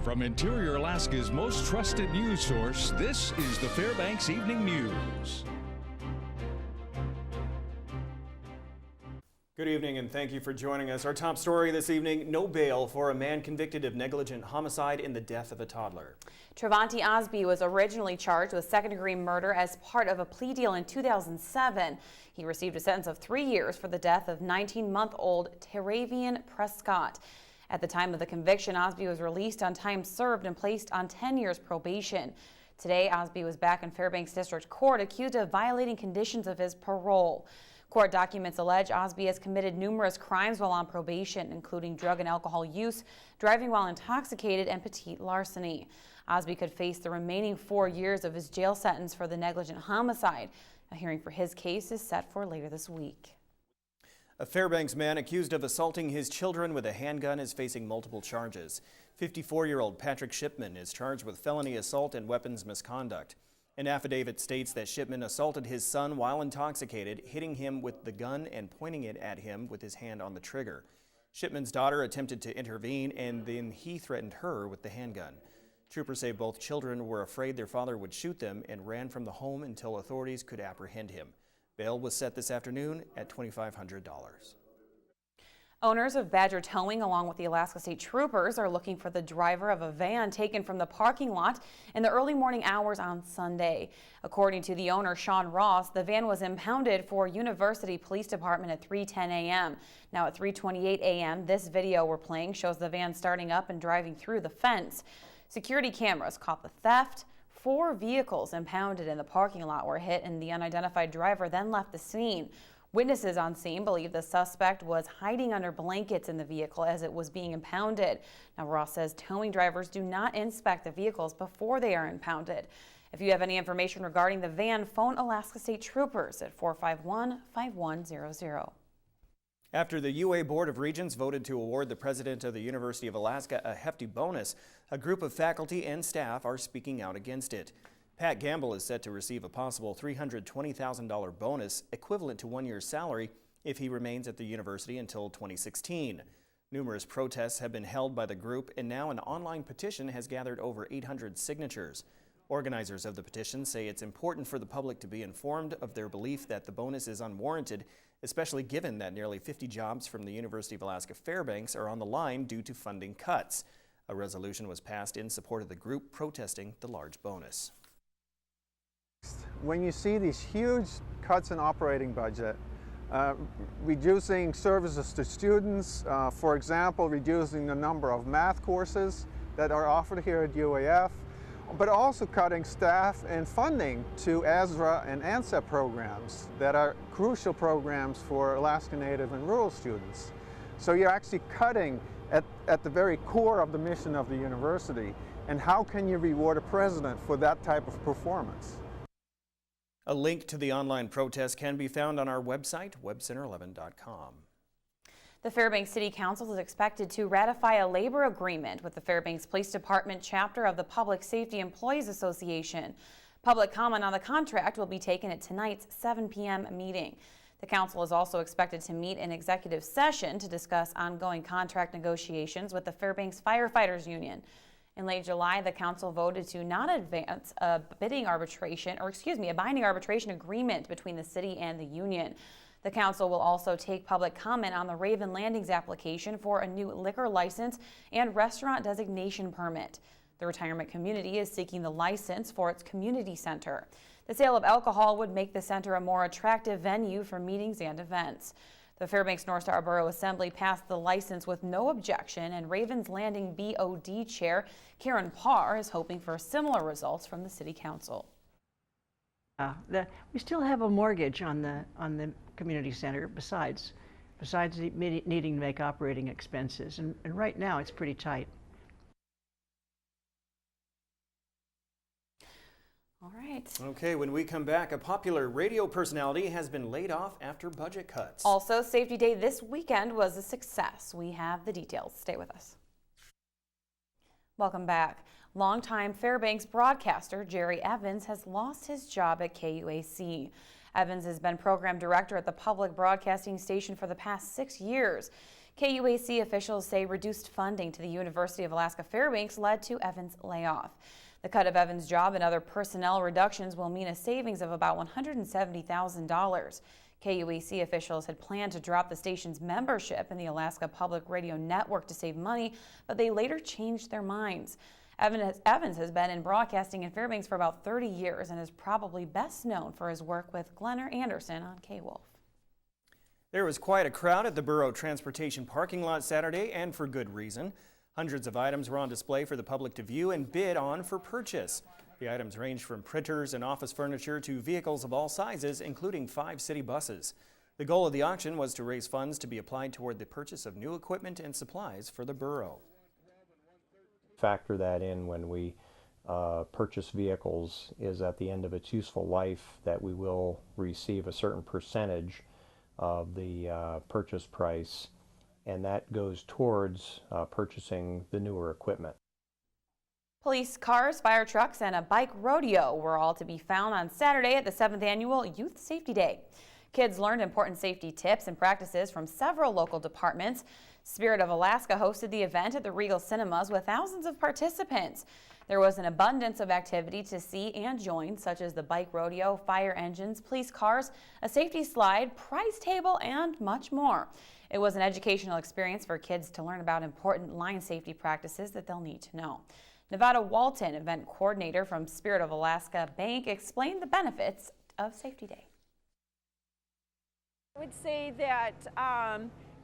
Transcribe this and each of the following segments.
From Interior Alaska's most trusted news source, this is the Fbx Evening News. Good evening and thank you for joining us. Our top story this evening, no bail for a man convicted of negligent homicide in the death of a toddler. Trevante Osby was originally charged with second-degree murder as part of a plea deal in 2007. He received a sentence of 3 years for the death of 19-month-old Teravian Prescott. At the time of the conviction, Osby was released on time served and placed on 10 years probation. Today, Osby was back in Fairbanks District Court accused of violating conditions of his parole. Court documents allege Osby has committed numerous crimes while on probation, including drug and alcohol use, driving while intoxicated, and petite larceny. Osby could face the remaining 4 years of his jail sentence for the negligent homicide. A hearing for his case is set for later this week. A Fairbanks man accused of assaulting his children with a handgun is facing multiple charges. 54-year-old Patrick Shipman is charged with felony assault and weapons misconduct. An affidavit states that Shipman assaulted his son while intoxicated, hitting him with the gun and pointing it at him with his hand on the trigger. Shipman's daughter attempted to intervene, and then he threatened her with the handgun. Troopers say both children were afraid their father would shoot them and ran from the home until authorities could apprehend him. Bail was set this afternoon at $2,500. Owners of Badger Towing, along with the Alaska State Troopers, are looking for the driver of a van taken from the parking lot in the early morning hours on Sunday. According to the owner, Sean Ross, the van was impounded for University Police Department at 3:10 a.m. Now at 3:28 a.m., this video we're playing shows the van starting up and driving through the fence. Security cameras caught the theft. 4 vehicles impounded in the parking lot were hit, and the unidentified driver then left the scene. Witnesses on scene believe the suspect was hiding under blankets in the vehicle as it was being impounded. Now, Ross says towing drivers do not inspect the vehicles before they are impounded. If you have any information regarding the van, phone Alaska State Troopers at 451-5100. After the UA Board of Regents voted to award the president of the University of Alaska a hefty bonus, a group of faculty and staff are speaking out against it. Pat Gamble is set to receive a possible $320,000 bonus, equivalent to 1 year's salary, if he remains at the university until 2016. Numerous protests have been held by the group, and now an online petition has gathered over 800 signatures. Organizers of the petition say it's important for the public to be informed of their belief that the bonus is unwarranted, especially given that nearly 50 jobs from the University of Alaska Fairbanks are on the line due to funding cuts. A resolution was passed in support of the group protesting the large bonus. When you see these huge cuts in operating budget, reducing services to students, for example, reducing the number of math courses that are offered here at UAF, but also cutting staff and funding to ASRA and ANSEP programs that are crucial programs for Alaska Native and rural students. So you're actually cutting at the very core of the mission of the university. And how can you reward a president for that type of performance? A link to the online protest can be found on our website, webcenter11.com. The Fairbanks City Council is expected to ratify a labor agreement with the Fairbanks Police Department chapter of the Public Safety Employees Association. Public comment on the contract will be taken at tonight's 7 p.m. meeting. The council is also expected to meet in executive session to discuss ongoing contract negotiations with the Fairbanks Firefighters Union. In late July, the council voted to not advance a binding arbitration agreement between the city and the union. The council will also take public comment on the Raven Landings application for a new liquor license and restaurant designation permit. The retirement community is seeking the license for its community center. The sale of alcohol would make the center a more attractive venue for meetings and events. The Fairbanks North Star Borough Assembly passed the license with no objection, and Ravens Landing BOD Chair Karen Parr is hoping for similar results from the City Council. We still have a mortgage on the community center besides needing to make operating expenses, and right now it's pretty tight. All right. Okay, when we come back, a popular radio personality has been laid off after budget cuts. Also, Safety Day this weekend was a success. We have the details. Stay with us. Welcome back. Longtime Fairbanks broadcaster Jerry Evans has lost his job at KUAC. Evans has been program director at the public broadcasting station for the past 6 years. KUAC officials say reduced funding to the University of Alaska Fairbanks led to Evans' layoff. The cut of Evans' job and other personnel reductions will mean a savings of about $170,000. KUAC officials had planned to drop the station's membership in the Alaska Public Radio Network to save money, but they later changed their minds. Evans has been in broadcasting in Fairbanks for about 30 years and is probably best known for his work with Glenner Anderson on K-Wolf. There was quite a crowd at the Borough Transportation parking lot Saturday, and for good reason. Hundreds of items were on display for the public to view and bid on for purchase. The items range from printers and office furniture to vehicles of all sizes, including 5 city buses. The goal of the auction was to raise funds to be applied toward the purchase of new equipment and supplies for the borough. Factor that in when we purchase vehicles is at the end of its useful life that we will receive a certain percentage of the purchase price, and that goes towards purchasing the newer equipment. Police cars, fire trucks, and a bike rodeo were all to be found on Saturday at the 7th Annual Youth Safety Day. Kids learned important safety tips and practices from several local departments. Spirit of Alaska hosted the event at the Regal Cinemas with thousands of participants. There was an abundance of activity to see and join, such as the bike rodeo, fire engines, police cars, a safety slide, prize table, and much more. It was an educational experience for kids to learn about important line safety practices that they'll need to know. Nevada Walton, event coordinator from Spirit of Alaska Bank, explained the benefits of Safety Day. I would say that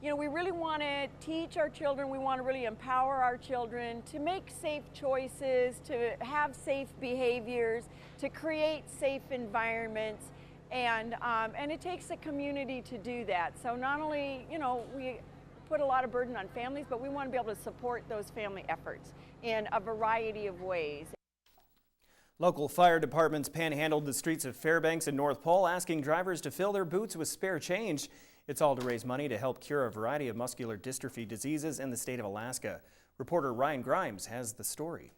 we really want to teach our children, we want to really empower our children to make safe choices, to have safe behaviors, to create safe environments, and it takes a community to do that. So not only, we put a lot of burden on families, but we want to be able to support those family efforts in a variety of ways. Local fire departments panhandled the streets of Fairbanks and North Pole, asking drivers to fill their boots with spare change. It's all to raise money to help cure a variety of muscular dystrophy diseases in the state of Alaska. Reporter Ryan Grimes has the story.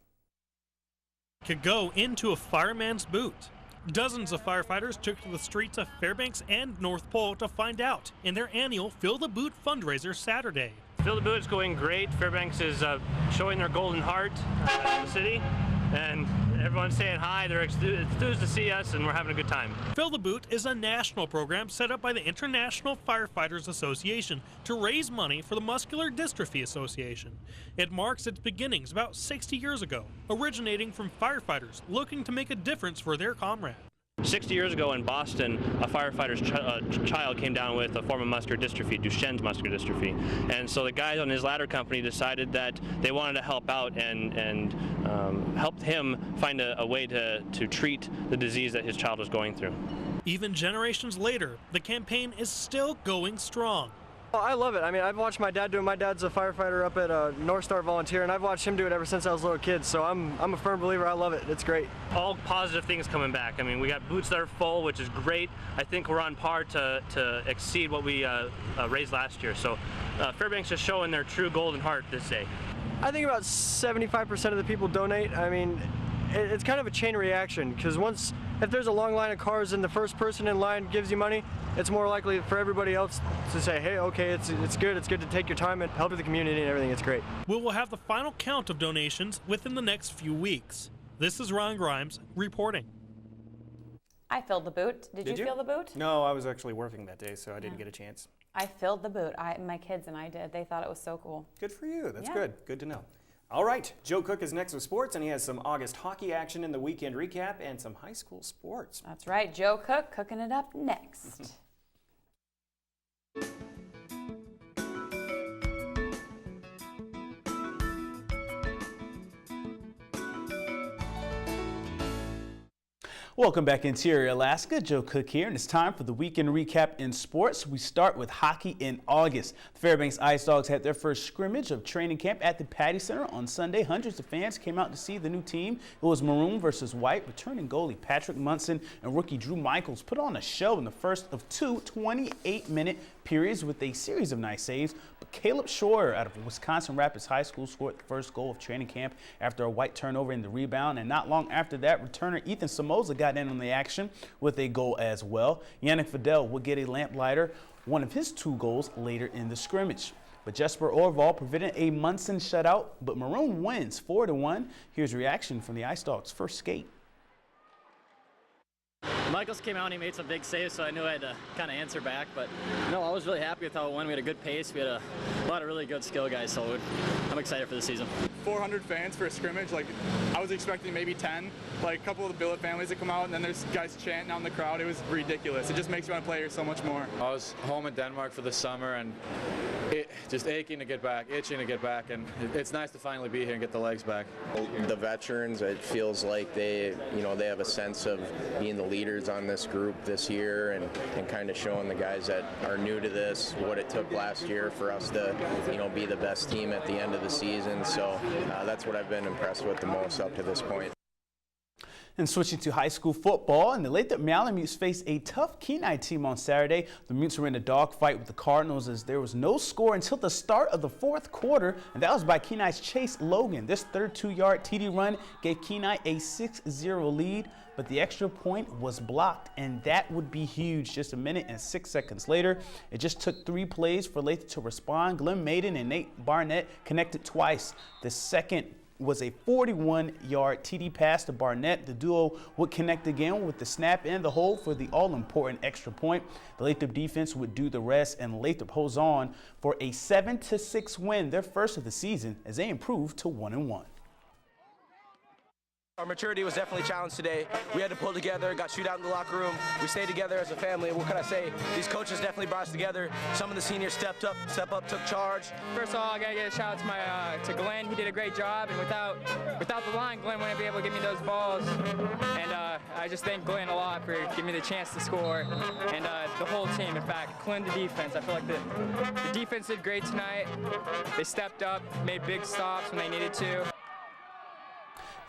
Could go into a fireman's boot. Dozens of firefighters took to the streets of Fairbanks and North Pole to find out in their annual Fill the Boot fundraiser Saturday. Fill the Boot is going great. Fairbanks is showing their golden heart to the city, and everyone's saying hi. They're enthused to see us, and we're having a good time. Fill the Boot is a national program set up by the International Firefighters Association to raise money for the Muscular Dystrophy Association. It marks its beginnings about 60 years ago, originating from firefighters looking to make a difference for their comrades. 60 years ago in Boston, a firefighter's child came down with a form of muscular dystrophy, Duchenne's muscular dystrophy. And so the guys on his ladder company decided that they wanted to help out and helped him find a way to treat the disease that his child was going through. Even generations later, the campaign is still going strong. I love it. I mean, I've watched my dad do it. My dad's a firefighter up at North Star Volunteer, and I've watched him do it ever since I was a little kid, so I'm a firm believer. I love it. It's great. All positive things coming back. I mean, we got boots that are full, which is great. I think we're on par to exceed what we raised last year. So Fairbanks is showing their true golden heart this day. I think about 75% of the people donate. I mean, it's kind of a chain reaction, because if there's a long line of cars and the first person in line gives you money, it's more likely for everybody else to say, hey, okay, it's good to take your time and help the community and everything. It's great. We will have the final count of donations within the next few weeks. This is Ron Grimes reporting. I filled the boot. Did you fill the boot? No, I was actually working that day, so I didn't get a chance. I filled the boot. My kids and I did. They thought it was so cool. Good for you. That's good. Good to know. All right, Joe Cook is next with sports, and he has some August hockey action in the weekend recap and some high school sports. That's right, Joe Cook cooking it up next. Welcome back, Interior Alaska. Joe Cook here, and it's time for the weekend recap in sports. We start with hockey in August. The Fairbanks Ice Dogs had their first scrimmage of training camp at the Patty Center on Sunday. Hundreds of fans came out to see the new team. It was maroon versus white. Returning goalie Patrick Munson and rookie Drew Michaels put on a show in the first of two 28-minute periods with a series of nice saves. But Caleb Shore out of Wisconsin Rapids High School scored the first goal of training camp after a white turnover in the rebound. And not long after that, returner Ethan Somoza got in on the action with a goal as well. Yannick Fidel would get a lamplighter, one of his two goals later in the scrimmage. but Jesper Orval prevented a Munson shutout, but Maroon wins 4-1. Here's reaction from the Ice Dogs' first skate. Michaels came out and he made some big saves, so I knew I had to kind of answer back. But no, I was really happy with how it went. We had a good pace. We had a lot of really good skill guys, so I'm excited for the season. 400 fans for a scrimmage. Like, I was expecting maybe 10. Like, a couple of the billet families that come out, and then there's guys chanting out in the crowd. It was ridiculous. It just makes you want to play here so much more. I was home in Denmark for the summer, and just aching to get back, itching to get back, and it's nice to finally be here and get the legs back. The veterans, it feels like they have a sense of being the leaders on this group this year, and kind of showing the guys that are new to this what it took last year for us to be the best team at the end of the season. So that's what I've been impressed with the most up to this point. And switching to high school football, and the Lathrop Malamutes faced a tough Kenai team on Saturday. The Mutes were in a dogfight with the Cardinals as there was no score until the start of the fourth quarter, and that was by Kenai's Chase Logan. This 32-yard TD run gave Kenai a 6-0 lead, but the extra point was blocked, and that would be huge. Just a minute and 6 seconds later, it just took 3 plays for Lathrop to respond. Glenn Maiden and Nate Barnett connected twice. The second was a 41-yard TD pass to Barnett. The duo would connect again with the snap and the hold for the all-important extra point. The Lathrop defense would do the rest, and Lathrop holds on for a 7-6 win, their first of the season, as they improve to 1-1. Our maturity was definitely challenged today. We had to pull together, got shoot out in the locker room. We stayed together as a family. What can I say? These coaches definitely brought us together. Some of the seniors stepped up, took charge. First of all, I gotta give a shout out to Glenn. He did a great job, and without the line, Glenn wouldn't be able to give me those balls. And I just thank Glenn a lot for giving me the chance to score, and the whole team, in fact, including the defense. I feel like the defense did great tonight. They stepped up, made big stops when they needed to.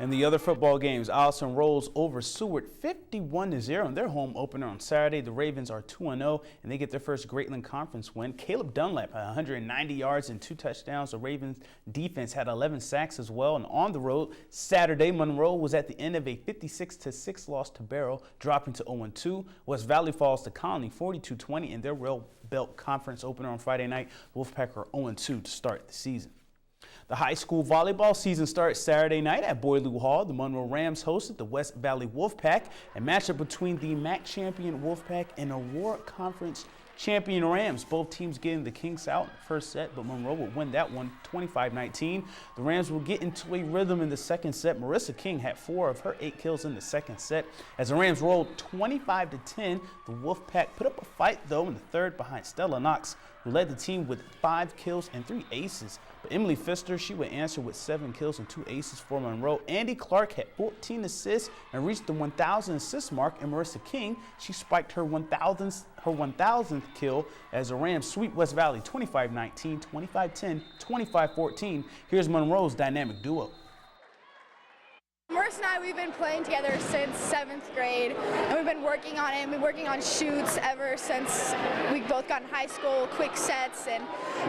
In the other football games, Allison rolls over Seward 51-0 in their home opener on Saturday. The Ravens are 2-0, and they get their first Greatland Conference win. Caleb Dunlap had 190 yards and 2 touchdowns. The Ravens defense had 11 sacks as well. And on the road, Saturday, Monroe was at the end of a 56-6 loss to Barrow, dropping to 0-2. West Valley falls to Colony 42-20 in their Rail Belt Conference opener on Friday night. Wolfpack are 0-2 to start the season. The high school volleyball season starts Saturday night at Boyloo Hall. The Monroe Rams hosted the West Valley Wolfpack, a matchup between the MAC champion Wolfpack and Aurora Conference champion Rams. Both teams getting the Kings out in the first set, but Monroe would win that one 25-19. The Rams will get into a rhythm in the second set. Marissa King had 4 of her 8 kills in the second set. As the Rams rolled 25-10, the Wolfpack put up a fight, though, in the third behind Stella Knox, who led the team with 5 kills and 3 aces. But Emily Pfister, she would answer with 7 kills and 2 aces for Monroe. Andy Clark had 14 assists and reached the 1,000 assist mark. And Marissa King, she spiked her 1,000th kill as the Rams sweep West Valley 25-19, 25-10, 25-14. Here's Monroe's dynamic duo. Marissa and I, we've been playing together since 7th grade, and we've been working on it. We've been working on shoots ever since we both got in high school, quick sets, and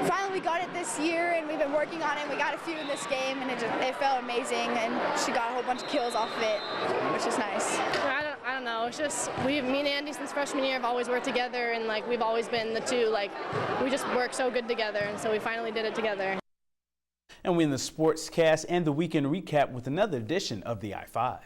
finally we got it this year, and we've been working on it. We got a few in this game, and it felt amazing, and she got a whole bunch of kills off of it, which is nice. I don't know. It's just me and Andy since freshman year have always worked together, and we've always been the two. We just work so good together, and so we finally did it together. And we in the Sportscast and the weekend recap with another edition of the I-5.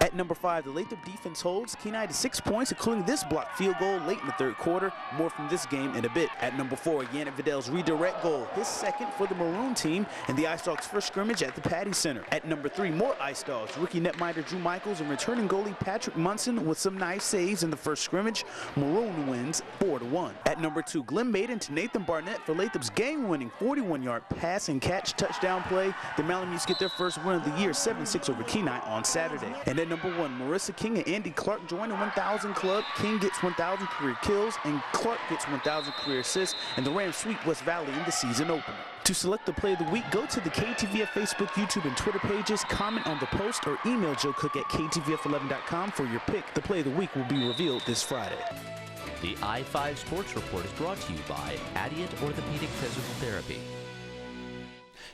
At number 5, the Lathrop defense holds Kenai to 6 points, including this blocked field goal late in the third quarter. More from this game in a bit. At number 4, Yannick Vidal's redirect goal, his second for the Maroon team, and the Ice Dogs' first scrimmage at the Patty Center. At number 3, more Ice Dogs. Rookie netminder Drew Michaels and returning goalie Patrick Munson with some nice saves in the first scrimmage. Maroon wins 4-1. At number 2, Glenn Maiden to Nathan Barnett for Lathrop's game-winning 41-yard pass and catch touchdown play. The Malamutes get their first win of the year, 7-6 over Kenai on Saturday. And at number 1, Marissa King and Andy Clark join the 1,000 club. King gets 1,000 career kills, and Clark gets 1,000 career assists, and the Rams sweep West Valley in the season opener. To select the play of the week, go to the KTVF Facebook, YouTube, and Twitter pages, comment on the post, or email Joe Cook at KTVF11.com for your pick. The play of the week will be revealed this Friday. The I-5 Sports Report is brought to you by Adient Orthopedic Physical Therapy.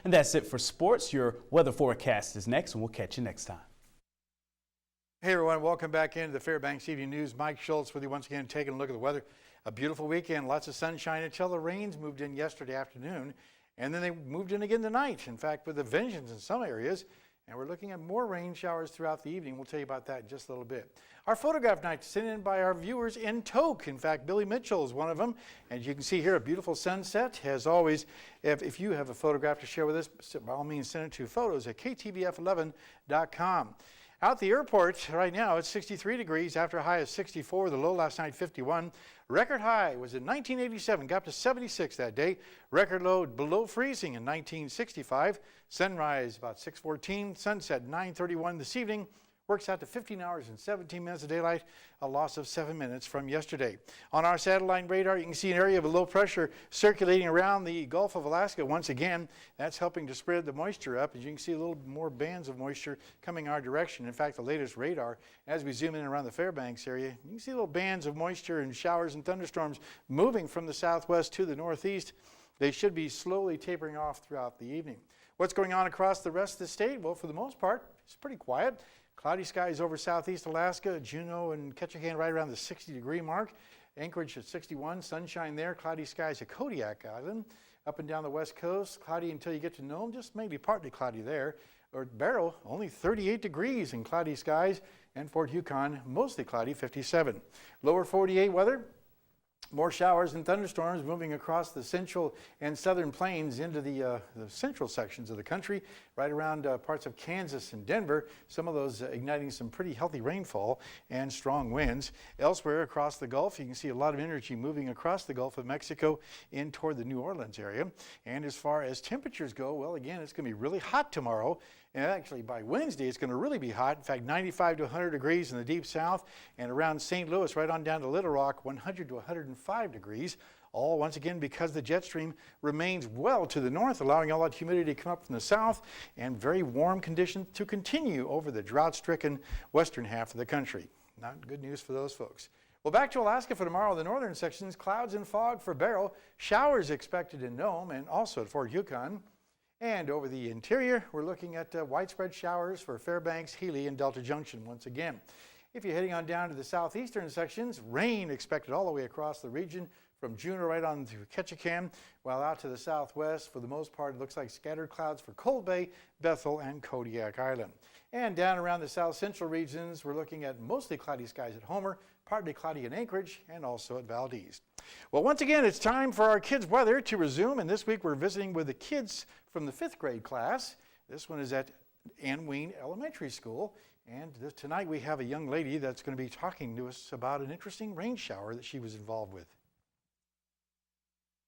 And that's it for sports. Your weather forecast is next, and we'll catch you next time. Hey everyone, welcome back into the Fbx Evening News. Mike Schultz with you once again, taking a look at the weather. A beautiful weekend, lots of sunshine until the rains moved in yesterday afternoon, and then they moved in again tonight. In fact, with a vengeance in some areas, and we're looking at more rain showers throughout the evening. We'll tell you about that in just a little bit. Our photograph night is sent in by our viewers in Tok. In fact, Billy Mitchell is one of them. And you can see here a beautiful sunset. As always, if you have a photograph to share with us, by all means, send it to photos@ktvf11.com. Out the airport right now, it's 63 degrees after a high of 64. The low last night, 51. Record high was in 1987, got up to 76 that day. Record low below freezing in 1965. Sunrise about 6:14. Sunset 9:31 this evening. Works out to 15 hours and 17 minutes of daylight, a loss of 7 minutes from yesterday. On our satellite radar, you can see an area of low pressure circulating around the Gulf of Alaska once again. That's helping to spread the moisture up. As you can see, a little more bands of moisture coming our direction. In fact, the latest radar, as we zoom in around the Fairbanks area, you can see little bands of moisture and showers and thunderstorms moving from the southwest to the northeast. They should be slowly tapering off throughout the evening. What's going on across the rest of the state? Well, for the most part, it's pretty quiet. Cloudy skies over southeast Alaska, Juneau and Ketchikan right around the 60-degree mark. Anchorage at 61, sunshine there. Cloudy skies at Kodiak Island. Up and down the west coast, cloudy until you get to Nome, just maybe partly cloudy there. Or Barrow, only 38 degrees and cloudy skies. And Fort Yukon, mostly cloudy, 57. Lower 48 weather. More showers and thunderstorms moving across the central and southern plains into the central sections of the country, right around parts of Kansas and Denver. Some of those igniting some pretty healthy rainfall and strong winds. Elsewhere across the Gulf, you can see a lot of energy moving across the Gulf of Mexico in toward the New Orleans area. And as far as temperatures go, well, again, it's going to be really hot tomorrow. And actually, by Wednesday, it's going to really be hot. In fact, 95 to 100 degrees in the deep south, and around St. Louis, right on down to Little Rock, 100 to 105 degrees. All, once again, because the jet stream remains well to the north, allowing all that humidity to come up from the south, and very warm conditions to continue over the drought-stricken western half of the country. Not good news for those folks. Well, back to Alaska for tomorrow. The northern sections, clouds and fog for Barrow. Showers expected in Nome and also at Fort Yukon. And over the interior, we're looking at widespread showers for Fairbanks, Healy, and Delta Junction once again. If you're heading on down to the southeastern sections, rain expected all the way across the region from Juneau right on to Ketchikan, while out to the southwest, for the most part, it looks like scattered clouds for Cold Bay, Bethel, and Kodiak Island. And down around the south central regions, we're looking at mostly cloudy skies at Homer, partly cloudy in Anchorage, and also at Valdez. Well, once again, it's time for our kids' weather to resume, and this week we're visiting with the kids from the 5th grade class. This one is at Ann Ween Elementary School, and tonight we have a young lady that's going to be talking to us about an interesting rain shower that she was involved with.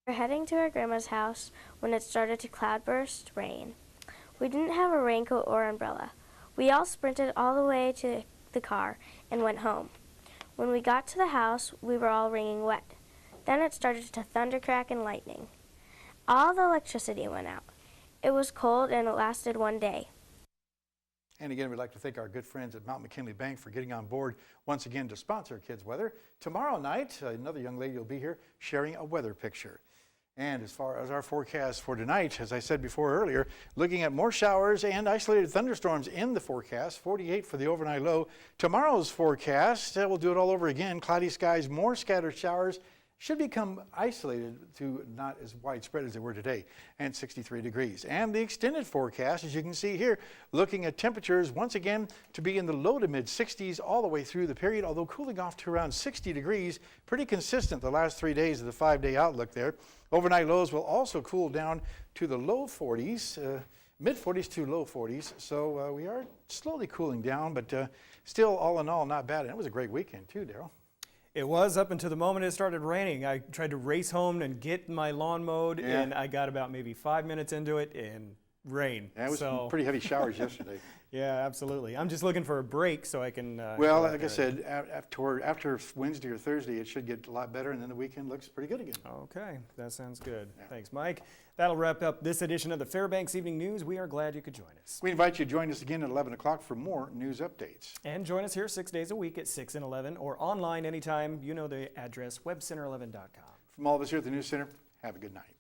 We're heading to our grandma's house when it started to cloudburst rain. We didn't have a raincoat or umbrella. We all sprinted all the way to the car and went home. When we got to the house, we were all wringing wet. Then it started to thunder, crack, and lightning. All the electricity went out. It was cold and it lasted one day. And again, we'd like to thank our good friends at Mount McKinley Bank for getting on board once again to sponsor Kids Weather. Tomorrow night, another young lady will be here sharing a weather picture. And as far as our forecast for tonight, as I said before earlier, looking at more showers and isolated thunderstorms in the forecast, 48 for the overnight low. Tomorrow's forecast, we'll do it all over again. Cloudy skies, more scattered showers, should become isolated to not as widespread as they were today, and 63 degrees. And the extended forecast, as you can see here, looking at temperatures once again to be in the low to mid 60s all the way through the period, although cooling off to around 60 degrees, pretty consistent the last 3 days of the 5-day outlook there. Overnight lows will also cool down to the low 40s, mid 40s to low 40s. So we are slowly cooling down, but still all in all not bad. And it was a great weekend too, Daryl. It was up until the moment it started raining. I tried to race home and get my lawn mowed, and I got about maybe 5 minutes into it and rain. Yeah, it was some pretty heavy showers yesterday. Yeah, absolutely. I'm just looking for a break so I can... well, like I said, after Wednesday or Thursday, it should get a lot better, and then the weekend looks pretty good again. Okay, that sounds good. Yeah. Thanks, Mike. That'll wrap up this edition of the Fairbanks Evening News. We are glad you could join us. We invite you to join us again at 11 o'clock for more news updates. And join us here 6 days a week at 6 and 11, or online anytime. You know the address, webcenter11.com. From all of us here at the News Center, have a good night.